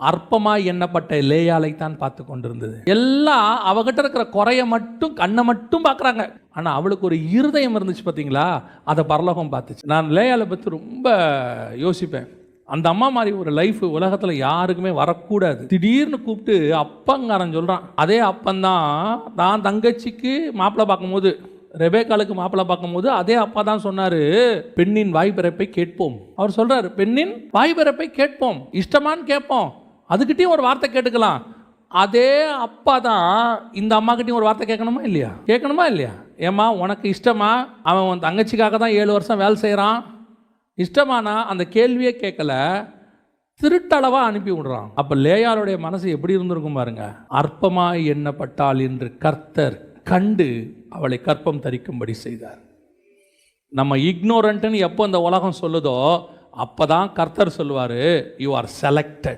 அற்பமாய் எண்ணப்பட்ட லேயாலை தான் பார்த்து கொண்டிருந்தது. எல்லாம் அவகிட்ட இருக்கிற குறைய மட்டும், கண்ணை மட்டும் பார்க்குறாங்க. ஆனால் அவளுக்கு ஒரு இருதயம் இருந்துச்சு பார்த்தீங்களா, அதை பரலோகம் பார்த்துச்சு. நான் லேயாலை பற்றி ரொம்ப யோசிப்பேன். அந்த அம்மா மாதிரி ஒரு லைஃப் உலகத்தில் யாருக்குமே வரக்கூடாது. திடீர்னு கூப்பிட்டு அப்பங்காரன் சொல்கிறான். அதே அப்பந்தான் தான் தங்கச்சிக்கு மாப்பிள்ளை பார்க்கும்போது, ரெபேக்காலுக்கு மாப்பிள்ளை பார்க்கும்போது அதே அப்பா தான் சொன்னார், பெண்ணின் வாய்பிறப்பை கேட்போம். அவர் சொல்கிறார், பெண்ணின் வாய்பிறப்பை கேட்போம், இஷ்டமான்னு கேட்போம், அதுக்கிட்டையும் ஒரு வார்த்தை கேட்டுக்கலாம். அதே அப்பா தான் இந்த அம்மாக்கிட்டையும் ஒரு வார்த்தை கேட்கணுமா இல்லையா? கேட்கணுமா இல்லையா? ஏம்மா உனக்கு இஷ்டமா? அவன் உன் தங்கச்சிக்காக தான் 7 வருஷம் வேலை செய்கிறான், இஷ்டமானா அந்த கேள்வியே கேட்கல, திருட்டளவா அனுப்பி விடுறான். அப்போ லேயாளுடைய மனசு எப்படி இருந்திருக்கும் பாருங்க. அற்பமாய் எண்ணப்பட்டாள் என்று கர்த்தர் கண்டு அவளை கற்பம் தரிக்கும்படி செய்தார். நம்ம இக்னோரண்ட்னு எப்போ இந்த உலகம் சொல்லுதோ அப்போ தான் கர்த்தர் சொல்லுவார், யூ ஆர் செலக்டட்.